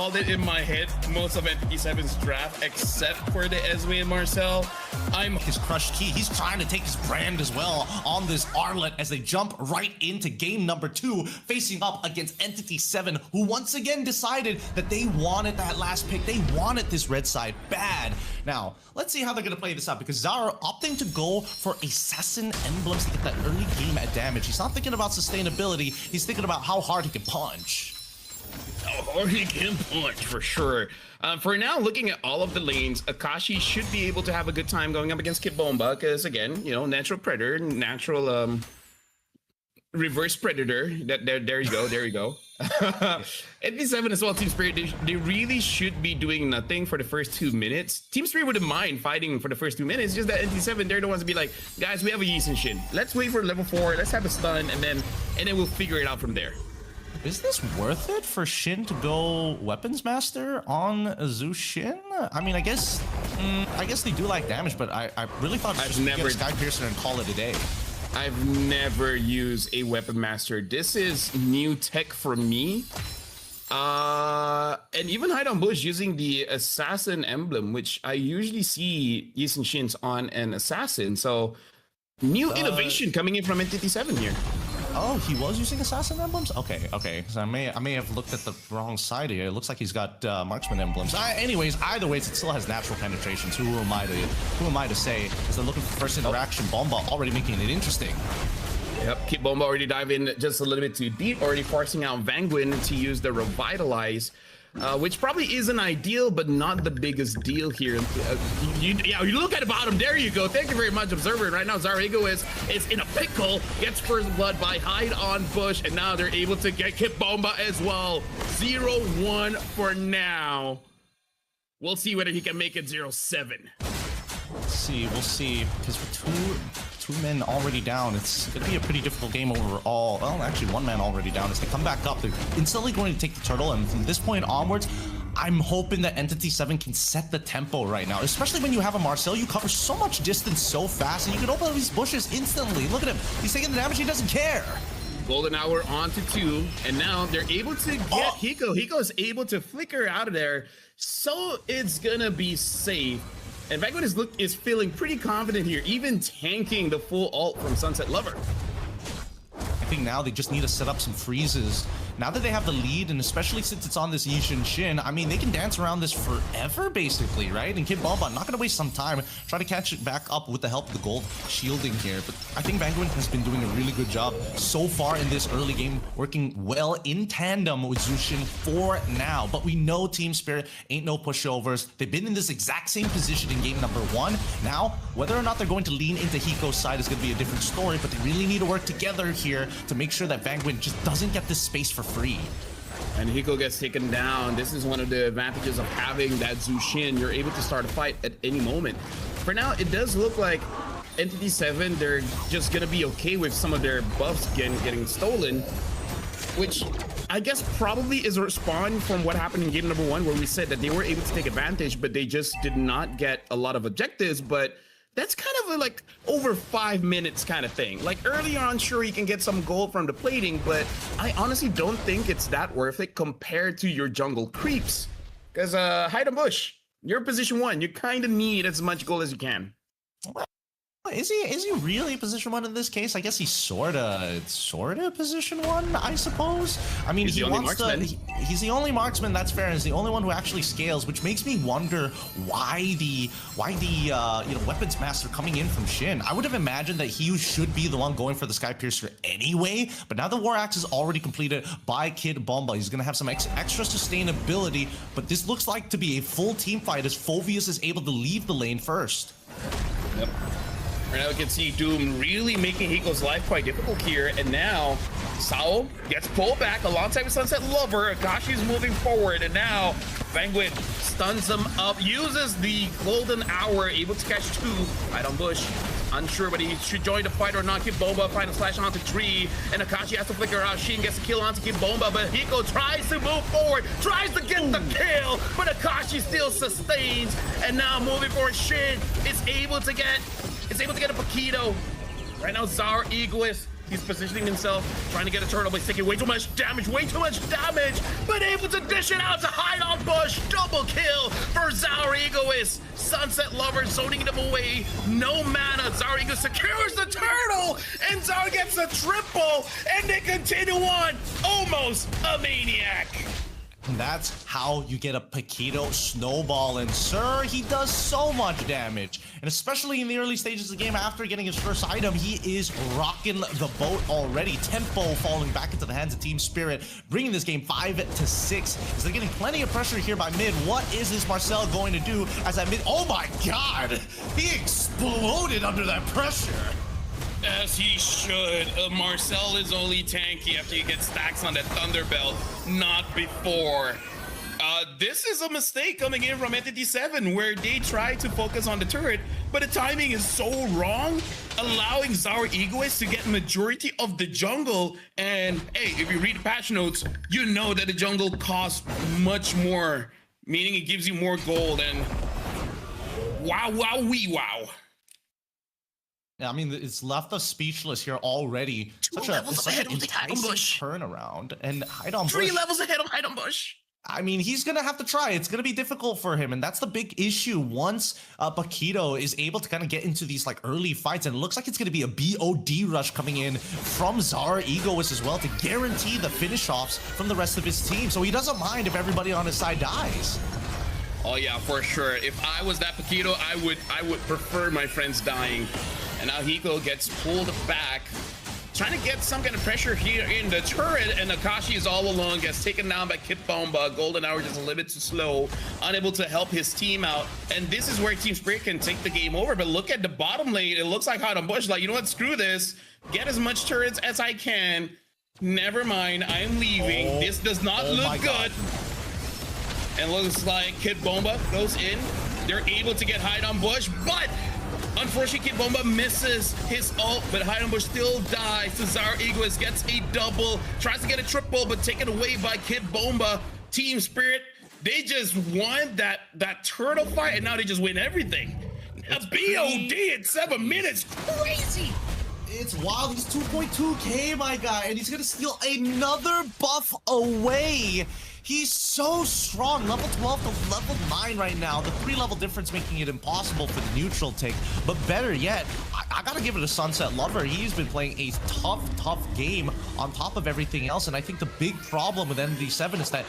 called it in my head most of Entity7's draft, except for the Esme and Marcel. I'm his crush key. He's trying to take his brand as well on this Arlet as they jump right into game number 2, facing up against Entity7, who once again decided that they wanted that last pick. They wanted this red side bad. Now, let's see how they're going to play this out, because Zara opting to go for Assassin Emblems to get that early game at damage. He's not thinking about sustainability. He's thinking about how hard he can punch. Or he can punch for sure. For now, looking at all of the lanes, Akashi should be able to have a good time going up against Kibomba, because again, you know, natural predator, natural reverse predator. There you go. Entity7 as well, Team Spirit, they really should be doing nothing for the first 2 minutes. Team Spirit wouldn't mind fighting for the first 2 minutes, just that Entity7, they're the ones to be like, guys, we have a Yi and Shin. Let's wait for level 4, let's have a stun, and then we'll figure it out from there. Is this worth it for Shin to go Weapons Master on Zu Shin? I mean, I guess they do like damage, but I really thought just get a Sky Piercer and call it a day. I've never used a Weapon Master. This is new tech for me. And even Hide on Bush using the Assassin emblem, which I usually see Yi and Shins on an Assassin. So new innovation coming in from Entity7 here. Oh, he was using Assassin emblems? Okay. So I may have looked at the wrong side here. It looks like he's got Marksman emblems. Anyways, either way, it still has natural penetrations. Who am I to say? As they're looking for first interaction, Bomba already making it interesting. Yep, keep Bomba already diving in just a little bit too deep, already forcing out Vanguin to use the Revitalize. Which probably isn't ideal, but not the biggest deal here. You look at the bottom. There you go. Thank you very much, Observer. Right now, Zarigo is in a pickle. Gets first blood by Hide on Bush, and now they're able to get Kip Bomba as well. 0-1 for now. We'll see whether he can make it 0-7. We'll see. Because with two men already down, it's going to be a pretty difficult game overall. Well, actually, one man already down. As they come back up, they're instantly going to take the turtle, and from this point onwards, I'm hoping that Entity7 can set the tempo right now, especially when you have a Marcel. You cover so much distance so fast, and you can open up these bushes instantly. Look at him. He's taking the damage. He doesn't care. Golden Hour onto 2, and now they're able to get Hiko. Hiko is able to flicker out of there, so it's going to be safe. And Vanguard is feeling pretty confident here, even tanking the full ult from Sunset Lover. I think now they just need to set up some freezes. Now that they have the lead, and especially since it's on this Yi and Shin, I mean, they can dance around this forever, basically, right? And Kid Bomba not going to waste some time, try to catch it back up with the help of the gold shielding here. But I think Vanguard has been doing a really good job so far in this early game, working well in tandem with Zu Shin for now. But we know Team Spirit ain't no pushovers. They've been in this exact same position in game number 1. Now, whether or not they're going to lean into Hiko's side is going to be a different story, but they really need to work together here to make sure that Vanguard just doesn't get this space for free. And Hiko gets taken down. This is one of the advantages of having that Zu Shin. You're able to start a fight at any moment. For now, it does look like Entity7, they're just going to be okay with some of their buffs getting stolen, which I guess probably is a respawn from what happened in game number 1, where we said that they were able to take advantage, but they just did not get a lot of objectives. But that's kind of like over 5 minutes kind of thing. Like earlier on, sure, you can get some gold from the plating, but I honestly don't think it's that worth it compared to your jungle creeps. Because Hide and Bush, you're position 1. You kind of need as much gold as you can. Is he really position 1 in this case? I guess he's sorta position 1, I suppose. I mean, he's the only marksman, that's fair, and he's the only one who actually scales, which makes me wonder why the Weapons Master coming in from Shin. I would have imagined that he should be the one going for the Sky Piercer anyway, but now the War Axe is already completed by Kid Bomba. He's gonna have some extra sustainability, but this looks like to be a full team fight as Phoveus is able to leave the lane first. Yep. Right now we can see Doom really making Hiko's life quite difficult here, and now Sao gets pulled back alongside with Sunset Lover. Akashi's moving forward, and now Vanguard stuns him up, uses the Golden Hour, able to catch 2. Right on Bush, unsure whether he should join the fight or not. Kid Bomba final slash onto 3, and Akashi has to flicker out. Shin gets a kill onto Kid Bomba, but Hiko tries to move forward, tries to get the kill, but Akashi still sustains, and now moving forward, Shin is able to get a Paquito. Right now, Zar Egoist, he's positioning himself, trying to get a turtle, but he's taking way too much damage, but able to dish it out to Hide on ambush, double kill for Zaur Egoist. Sunset Lover zoning them away. No mana. Zaur Egoist secures the turtle, and Zaur gets a triple, and they continue on. Almost a maniac. And that's how you get a Paquito snowball. And sir, he does so much damage. And especially in the early stages of the game after getting his first item, he is rocking the boat already. Tempo falling back into the hands of Team Spirit, bringing this game 5-6. As they're getting plenty of pressure here by mid. What is this Marcel going to do as that mid? Oh my god! He exploded under that pressure. As he should. Marcel is only tanky after he gets stacks on that Thunderbelt, not before. This is a mistake coming in from Entity7, where they try to focus on the turret, but the timing is so wrong, allowing Zaur Egoist to get majority of the jungle. And hey, if you read the patch notes, you know that the jungle costs much more, meaning it gives you more gold. And wow, wow, wee, wow. Yeah, I mean, it's left us speechless here already. Such an enticing turnaround. And Hide on Bush. 3 levels ahead of Hide on Bush. I mean, he's going to have to try. It's going to be difficult for him. And that's the big issue. Once Paquito is able to kind of get into these like early fights, and it looks like it's going to be a BOD rush coming in from Zaur Egoist as well to guarantee the finish offs from the rest of his team. So he doesn't mind if everybody on his side dies. Oh yeah, for sure. If I was that Paquito, I would prefer my friends dying. And now Hiko gets pulled back, trying to get some kind of pressure here in the turret, and Akashi is all alone, gets taken down by Kid Bomba. Golden Hour just a little bit too slow, unable to help his team out. And this is where Team Spirit can take the game over. But look at the bottom lane. It looks like Hide on Bush, like, you know what, screw this. Get as much turrets as I can. Never mind, I'm leaving. This does not look good. And looks like Kid Bomba goes in. They're able to get Hide on Bush, but unfortunately, Kid Bomba misses his ult, but Hide on Bush still dies. Zaur Egoist gets a double, tries to get a triple, but taken away by Kid Bomba. Team Spirit, they just won that turtle fight, and now they just win everything. A BOD in 7 minutes, crazy. It's wild. He's 2.2k, my guy, and he's gonna steal another buff away. He's so strong, level 12 to level 9 right now. The 3-level difference making it impossible for the neutral take. But better yet, I gotta give it to Sunset Lover. He's been playing a tough game on top of everything else. And I think the big problem with Entity7 is that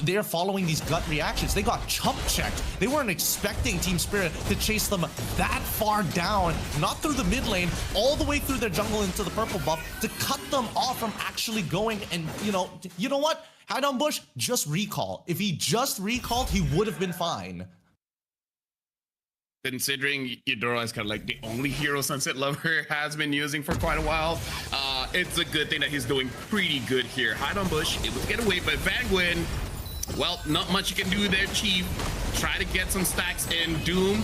they're following these gut reactions. They got chump checked. They weren't expecting Team Spirit to chase them that far down, not through the mid lane, all the way through their jungle into the purple buff, to cut them off from actually going. And you know what? Hide on Bush, just recall. If he just recalled, he would have been fine. Considering Eudora is kind of like the only hero Sunset Lover has been using for quite a while, it's a good thing that he's doing pretty good here. Hide on Bush, able to get away, but Vanguin, well, not much you can do there, Chief. Try to get some stacks in. Doom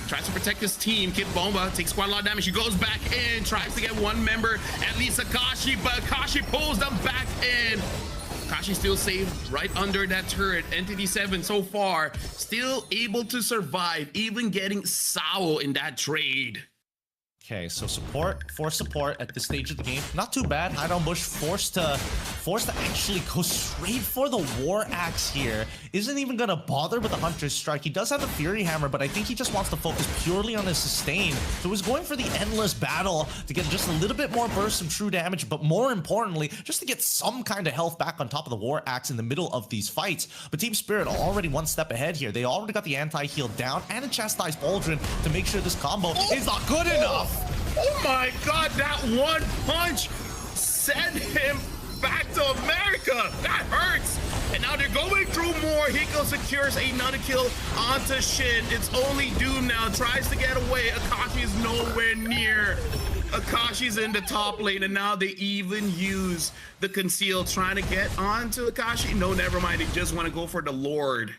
tries to protect his team. Kid Bomba takes quite a lot of damage. He goes back in, tries to get one member, at least Akashi, but Akashi pulls them back in. Akashi still saved right under that turret. Entity7 so far still able to survive, even getting Sao in that trade. Okay, so support at this stage of the game, not too bad. Hide on Bush forced to actually go straight for the War Axe here. Isn't even gonna bother with the Hunter's Strike. He does have the Fury Hammer, but I think he just wants to focus purely on his sustain. So he's going for the endless battle to get just a little bit more burst, some true damage, but more importantly, just to get some kind of health back on top of the War Axe in the middle of these fights. But Team Spirit are already one step ahead here. They already got the anti-heal down and a Chastised Pauldron to make sure this combo is not good enough. Oh my god, that one punch sent him back to America. That hurts. And now they're going through more. Hiko secures another kill onto Shin. It's only Doom now. Tries to get away. Akashi is nowhere near. Akashi's in the top lane, and now they even use the conceal trying to get onto Akashi. No, never mind. They just want to go for the Lord.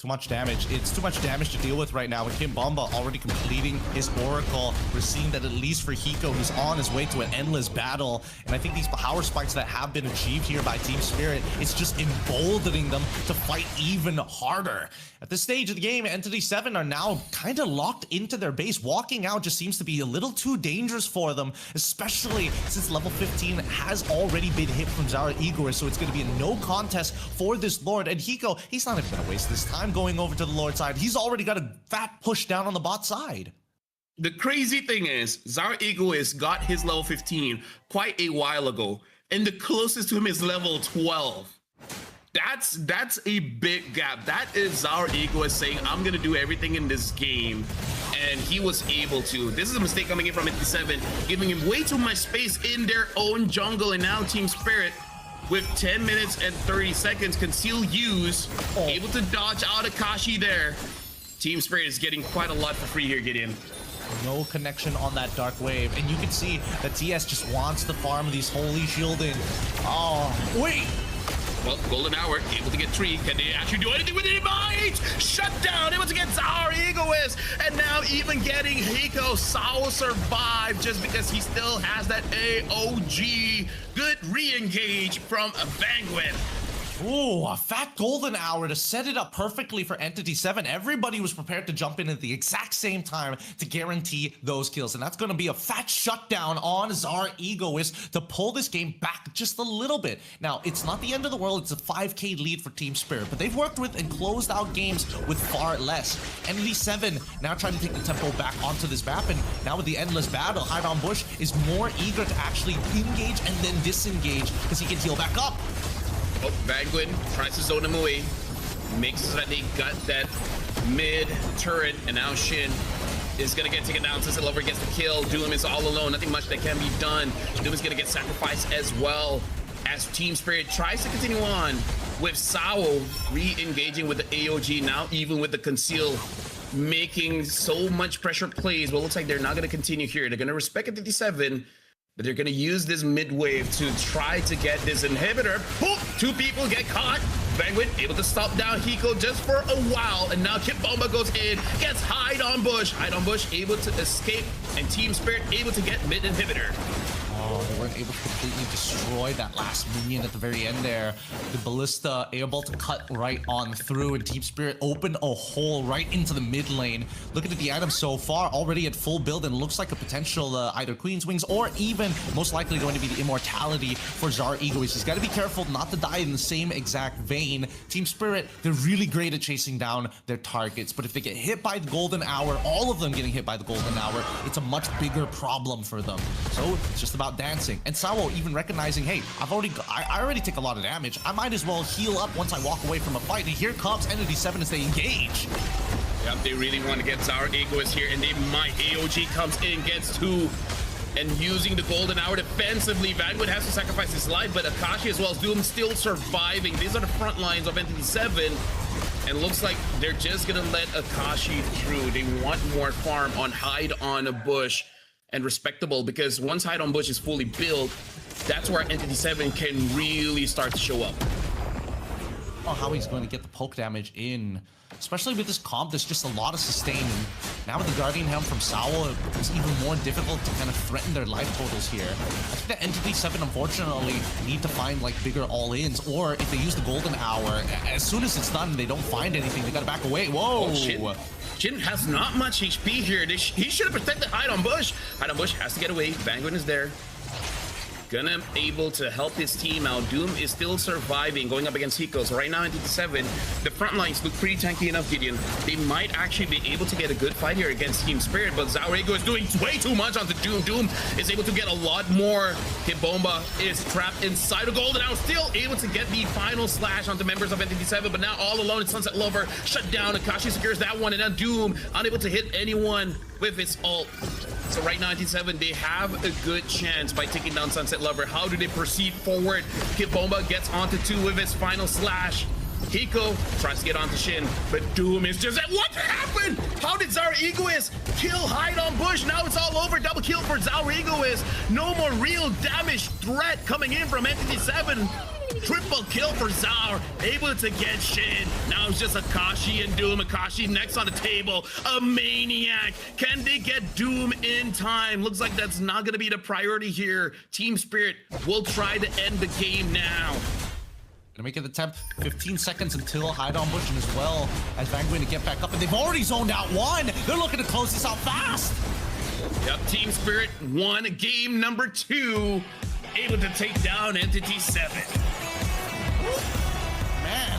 Too much damage. It's too much damage to deal with right now. With Kim Bomba already completing his Oracle, we're seeing that at least for Hiko, he's on his way to an endless battle. And I think these power spikes that have been achieved here by Team Spirit, it's just emboldening them to fight even harder. At this stage of the game, Entity7 are now kind of locked into their base. Walking out just seems to be a little too dangerous for them, especially since level 15 has already been hit from Zara Igor, so it's going to be a no contest for this Lord. And Hiko, he's not even going to waste this time going over to the Lord side. He's already got a fat push down on the bot side. The crazy thing is, Zara Egoist got his level 15 quite a while ago, and the closest to him is level 12. That's a big gap. That is Zara Egoist saying, I'm gonna do everything in this game, and he was able to. This is a mistake coming in from Entity7, giving him way too much space in their own jungle, and now Team Spirit, with 10 minutes and 30 seconds, can still use, able to dodge out Akashi there. Team Spirit is getting quite a lot for free here, Gideon. No connection on that Dark Wave, and you can see that TS just wants to farm these holy shielding. Oh, wait! Well, Golden Hour able to get Tree. Can they actually do anything with it? Might shut down, able to get Zara Egoist, and now even getting Hiko. Sao survived just because he still has that AOG. Good re-engage from Vanguard. Ooh, a fat golden hour to set it up perfectly for Entity7. Everybody was prepared to jump in at the exact same time to guarantee those kills. And that's going to be a fat shutdown on Zara Egoist to pull this game back just a little bit. Now, it's not the end of the world. It's a 5K lead for Team Spirit, but they've worked with and closed out games with far less. Entity7 now trying to take the tempo back onto this map. And now with the endless battle, Hide on Bush is more eager to actually engage and then disengage because he can heal back up. Oh, Vanguard tries to zone him away. Makes so that they got that mid turret, and now Shin is gonna get taken down. Sunset Lover gets the kill. Doom is all alone. Nothing much that can be done. Doom is gonna get sacrificed as well as Team Spirit tries to continue on with Sao re-engaging with the AOG, now even with the conceal, making so much pressure plays. Well, it looks like they're not gonna continue here. They're gonna respect Entity7, but they're going to use this mid-wave to try to get this inhibitor. Boop! Two people get caught. Vanguard able to stop down Hiko just for a while. And now Kip Bomba goes in, gets Hide on Bush. Hide on Bush able to escape, and Team Spirit able to get mid-inhibitor. Oh, they weren't able to completely destroy that last minion at the very end there. The Ballista able to cut right on through, and Team Spirit opened a hole right into the mid lane. Looking at the items so far, already at full build, and looks like a potential either Queen's Wings or even most likely going to be the Immortality for Zara Egoist. He's got to be careful not to die in the same exact vein. Team Spirit, they're really great at chasing down their targets, but if they get hit by the Golden Hour, all of them getting hit by the Golden Hour, it's a much bigger problem for them. So it's just about dancing. And Sao even recognizing, hey, I already take a lot of damage. I might as well heal up once I walk away from a fight. And here comes Entity7 as they engage. Yep, they really want to get Zara Egoist here, and they might. AOG comes in, gets two, and using the Golden Hour defensively. Vanguard has to sacrifice his life, but Akashi as well as Doom still surviving. These are the front lines of Entity7, and looks like they're just gonna let Akashi through. They want more farm on Hide on a Bush. And respectable, because once Hide on Bush is fully built, that's where Entity7 can really start to show up. Oh, how he's going to get the poke damage in, especially with this comp. There's just a lot of sustain. Now with the Guardian Helm from Sao, it's even more difficult to kind of threaten their life totals here. I think that Entity7 unfortunately need to find like bigger all-ins, or if they use the Golden Hour, as soon as it's done, they don't find anything. They gotta back away. Whoa! Oh, shit. Jin has not much HP here. He should have protected Hide on Bush. Hide on Bush has to get away. Vanguard is there. Gonna able to help his team out. Doom is still surviving, going up against Hiko. So right now, Entity7, the front lines look pretty tanky enough, Gideon. They might actually be able to get a good fight here against Team Spirit, but Zaurego is doing way too much onto Doom. Doom is able to get a lot more. Kibomba is trapped inside of Golden Hour, still able to get the final slash onto members of Entity7, but now all alone, it's Sunset Lover shut down. Akashi secures that one, and now Doom unable to hit anyone with its ult. So right now, Entity7, they have a good chance by taking down Sunset Lover. How do they proceed forward? Kibomba gets onto two with his final slash. Hiko tries to get onto Shin, but Doom is just... What happened? How did Zara Egoist kill Hide on Bush? Now it's all over. Double kill for Zara Egoist. No more real damage threat coming in from Entity7. Triple kill for Zaur, able to get Shin. Now it's just Akashi and Doom. Akashi next on the table, a Maniac. Can they get Doom in time? Looks like that's not gonna be the priority here. Team Spirit will try to end the game now. Gonna make an attempt. 15 seconds until hide on Butch as well as Vanguard to get back up, and they've already zoned out one. They're looking to close this out fast. Yep, Team Spirit won game number 2, able to take down Entity7.